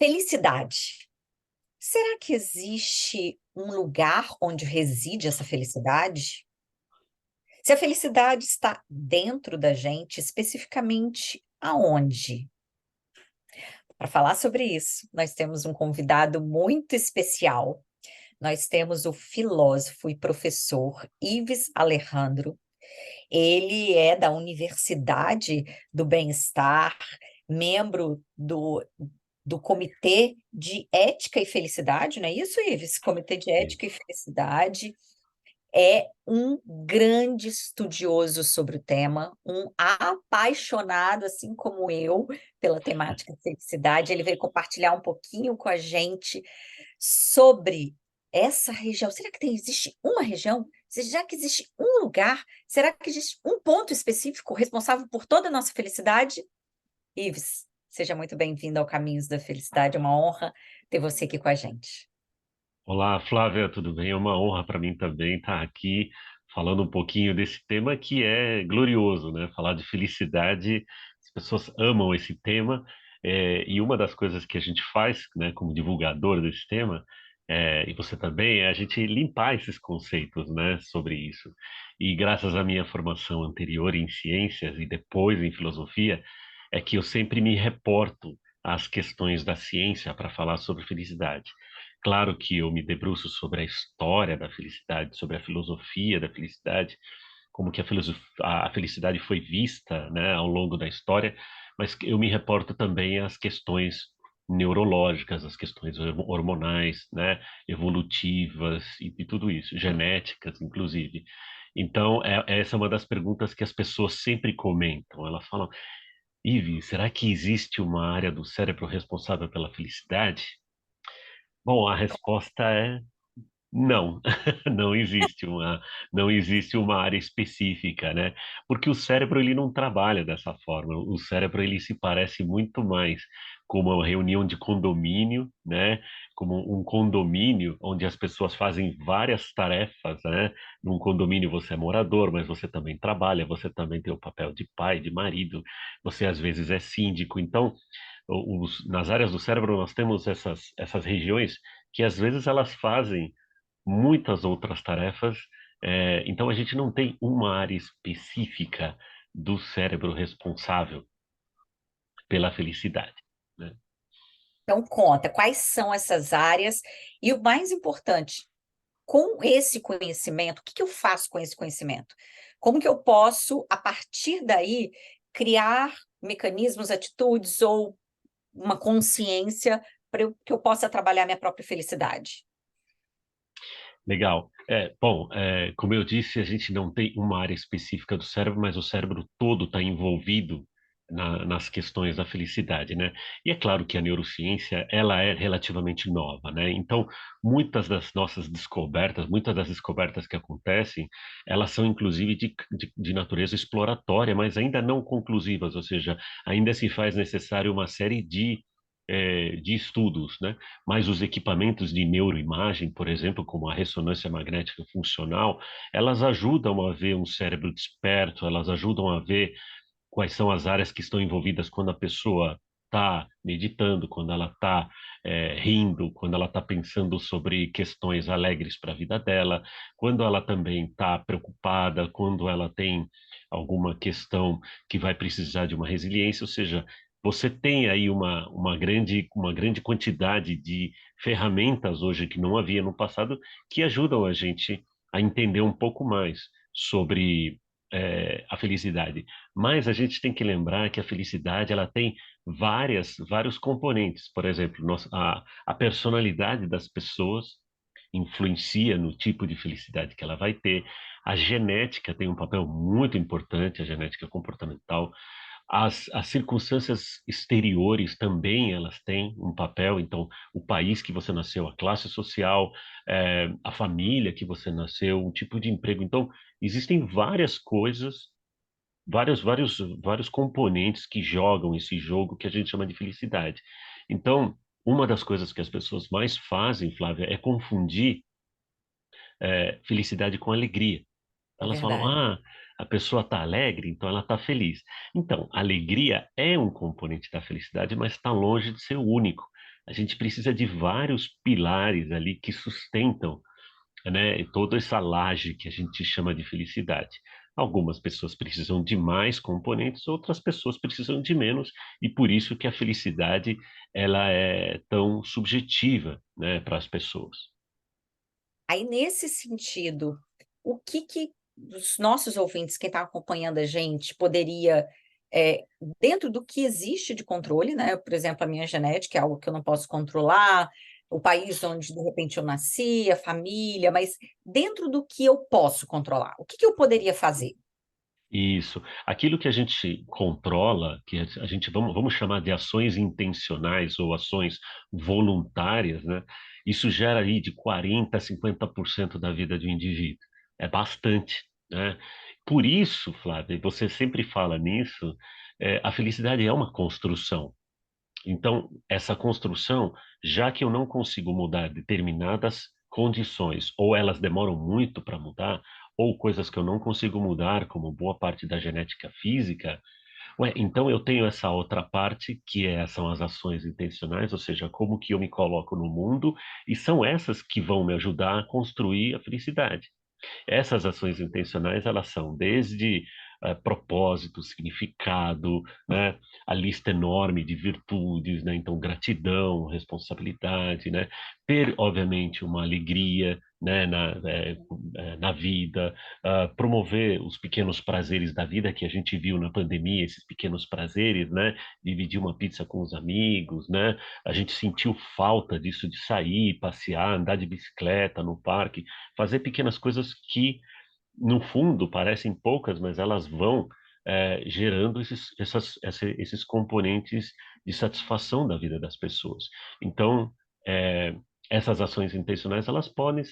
Felicidade. Será que existe um lugar onde reside essa felicidade? Se a felicidade está dentro da gente, especificamente aonde? Para falar sobre isso, nós temos um convidado muito especial. Nós temos o filósofo e professor Ives Alejandro. Ele é da Universidade do Bem-Estar, membro do Comitê de Ética e Felicidade, não é isso, Ives? Comitê de Ética e Felicidade. É um grande estudioso sobre o tema, um apaixonado, assim como eu, pela temática felicidade. Ele veio compartilhar um pouquinho com a gente sobre essa região. Será que existe uma região? Já que existe um lugar? Será que existe um ponto específico responsável por toda a nossa felicidade? Ives, seja muito bem-vindo ao Caminhos da Felicidade. É uma honra ter você aqui com a gente. Olá, Flávia, tudo bem? É uma honra para mim também estar aqui falando um pouquinho desse tema que é glorioso, né? Falar de felicidade, as pessoas amam esse tema, e uma das coisas que a gente faz, né, como divulgador desse tema, e você também, é a gente limpar esses conceitos, né, sobre isso. E graças à minha formação anterior em ciências e depois em filosofia, é que eu sempre me reporto às questões da ciência para falar sobre felicidade. Claro que eu me debruço sobre a história da felicidade, sobre a filosofia da felicidade, como que a felicidade foi vista, né, ao longo da história, mas eu me reporto também às questões neurológicas, às questões hormonais, né, evolutivas e tudo isso, genéticas, inclusive. Então, essa é uma das perguntas que as pessoas sempre comentam. Elas falam, Ive, será que existe uma área do cérebro responsável pela felicidade? Bom, a resposta é não, não existe uma área específica, né? Porque o cérebro ele não trabalha dessa forma. O cérebro ele se parece muito mais como uma reunião de condomínio, né? Como um condomínio onde as pessoas fazem várias tarefas, né? Num condomínio você é morador, mas você também trabalha, você também tem o papel de pai, de marido, você às vezes é síndico. Então, nas áreas do cérebro nós temos essas regiões que às vezes elas fazem muitas outras tarefas. Então, a gente não tem uma área específica do cérebro responsável pela felicidade, né? Então, conta, quais são essas áreas? E o mais importante, com esse conhecimento, o que que eu faço com esse conhecimento? Como que eu posso, a partir daí, criar mecanismos, atitudes ou uma consciência para que eu possa trabalhar minha própria felicidade? Legal. Bom, como eu disse, a gente não tem uma área específica do cérebro, mas o cérebro todo está envolvido nas questões da felicidade, né? E é claro que a neurociência, ela é relativamente nova, né? Então, muitas das nossas descobertas, muitas das descobertas que acontecem, elas são inclusive de natureza exploratória, mas ainda não conclusivas, ou seja, ainda se faz necessário uma série de estudos, né? Mas os equipamentos de neuroimagem, por exemplo, como a ressonância magnética funcional, elas ajudam a ver um cérebro desperto, elas ajudam a ver quais são as áreas que estão envolvidas quando a pessoa está meditando, quando ela está rindo, quando ela está pensando sobre questões alegres para a vida dela, quando ela também está preocupada, quando ela tem alguma questão que vai precisar de uma resiliência, ou seja, você tem aí uma grande quantidade de ferramentas hoje que não havia no passado que ajudam a gente a entender um pouco mais sobre a felicidade. Mas a gente tem que lembrar que a felicidade ela tem vários componentes. Por exemplo, a personalidade das pessoas influencia no tipo de felicidade que ela vai ter. A genética tem um papel muito importante, a genética comportamental. As circunstâncias exteriores também elas têm um papel. Então, o país que você nasceu, a classe social, a família que você nasceu, o tipo de emprego. Então, existem várias coisas, vários componentes que jogam esse jogo que a gente chama de felicidade. Então, uma das coisas que as pessoas mais fazem, Flávia, é confundir felicidade com alegria. É Elas falam, verdade. a pessoa está alegre, então ela está feliz. Então, alegria é um componente da felicidade, mas está longe de ser o único. a gente precisa de vários pilares ali que sustentam, né, toda essa laje que a gente chama de felicidade. Algumas pessoas precisam de mais componentes, outras pessoas precisam de menos, e por isso que a felicidade ela é tão subjetiva, né, para as pessoas. Aí, nesse sentido, o que os nossos ouvintes, quem está acompanhando a gente, poderia, eh, dentro do que existe de controle, né, por exemplo, a minha genética é algo que eu não posso controlar, o país onde de repente eu nasci, a família, mas dentro do que eu posso controlar, o que eu poderia fazer? Isso. Aquilo que a gente controla, que a gente vamos chamar de ações intencionais ou ações voluntárias, né? Isso gera aí de 40 a 50% da vida do indivíduo. É bastante, né? Por isso, Flávia, e você sempre fala nisso, a felicidade é uma construção. Então, essa construção, já que eu não consigo mudar determinadas condições, ou elas demoram muito para mudar, ou coisas que eu não consigo mudar, como boa parte da genética física, ué, então eu tenho essa outra parte são as ações intencionais, ou seja, como que eu me coloco no mundo, e são essas que vão me ajudar a construir a felicidade. Essas ações intencionais, elas são desde propósito, significado, né? A lista enorme de virtudes, né? Então, gratidão, responsabilidade, né? Ter, obviamente, uma alegria, né? Na vida, promover os pequenos prazeres da vida que a gente viu na pandemia, esses pequenos prazeres, né? Dividir uma pizza com os amigos, né? A gente sentiu falta disso de sair, passear, andar de bicicleta no parque, fazer pequenas coisas que, no fundo, parecem poucas, mas elas vão gerando esses componentes de satisfação da vida das pessoas. Então, é, essas ações intencionais, elas podem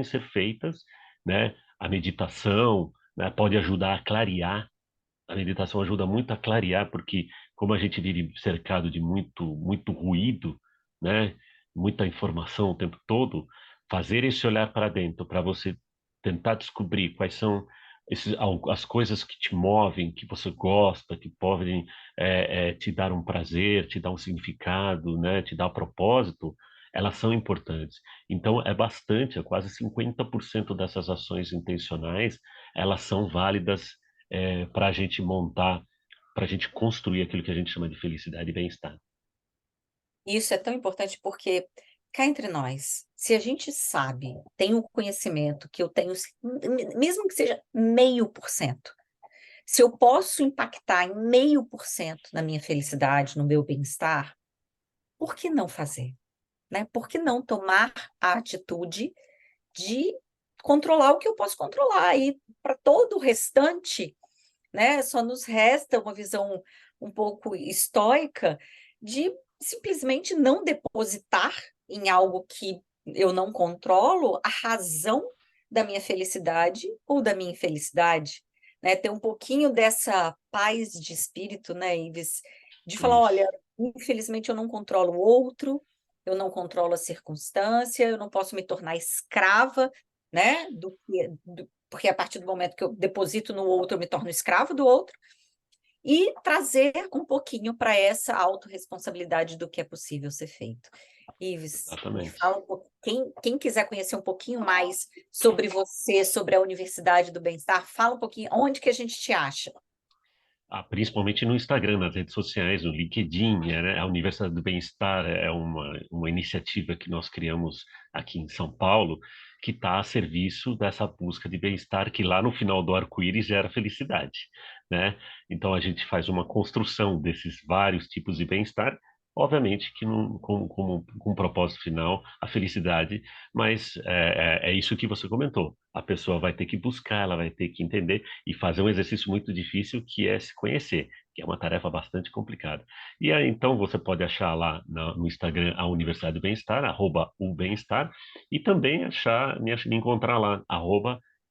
ser feitas, né? A meditação, né, pode ajudar a clarear. A meditação ajuda muito a clarear, porque como a gente vive cercado de muito ruído, né? Muita informação o tempo todo, fazer esse olhar para dentro, para você tentar descobrir quais são as coisas que te movem, que você gosta, que podem te dar um prazer, te dar um significado, né? Te dar um propósito, elas são importantes. Então, é quase 50% dessas ações intencionais, elas são válidas para a gente montar, para a gente construir aquilo que a gente chama de felicidade e bem-estar. Isso é tão importante porque, cá entre nós, se a gente sabe, tem o conhecimento que eu tenho, mesmo que seja 0,5%, se eu posso impactar em 0,5% na minha felicidade, no meu bem-estar, por que não fazer, né? Por que não tomar a atitude de controlar o que eu posso controlar e para todo o restante, né, só nos resta uma visão um pouco estoica de simplesmente não depositar em algo que eu não controlo a razão da minha felicidade ou da minha infelicidade, né, ter um pouquinho dessa paz de espírito, né, Ives, de falar: Isso, "Olha, infelizmente eu não controlo o outro, eu não controlo a circunstância, eu não posso me tornar escrava, né, porque a partir do momento que eu deposito no outro, eu me torno escravo do outro, e trazer um pouquinho para essa autorresponsabilidade do que é possível ser feito. Ives, me exatamente. fala um pouco, quem quiser conhecer um pouquinho mais sobre você, sobre a Universidade do Bem-Estar, fala um pouquinho, onde que a gente te acha? Principalmente no Instagram, nas redes sociais, no LinkedIn, né? A Universidade do Bem-Estar é uma iniciativa que nós criamos aqui em São Paulo, que está a serviço dessa busca de bem-estar, que lá no final do arco-íris gera felicidade, né? Então a gente faz uma construção desses vários tipos de bem-estar, obviamente que com um propósito final, a felicidade, mas é isso que você comentou. A pessoa vai ter que buscar, ela vai ter que entender e fazer um exercício muito difícil que é se conhecer, que é uma tarefa bastante complicada. E aí, então, você pode achar lá no Instagram a Universidade do Bem-Estar, @o Bem-Estar, e também me encontrar lá,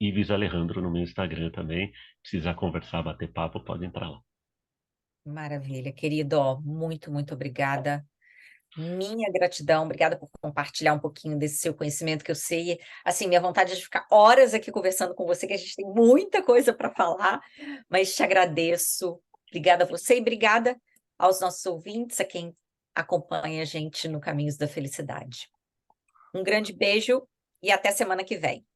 @Ives Alejandro no meu Instagram também. Precisar conversar, bater papo, pode entrar lá. Maravilha, querido, ó, muito, muito obrigada. Minha gratidão, obrigada por compartilhar um pouquinho desse seu conhecimento que eu sei, assim, minha vontade é de ficar horas aqui conversando com você, que a gente tem muita coisa para falar, mas te agradeço. Obrigada a você e obrigada aos nossos ouvintes, a quem acompanhe a gente no Caminhos da Felicidade. Um grande beijo e até semana que vem.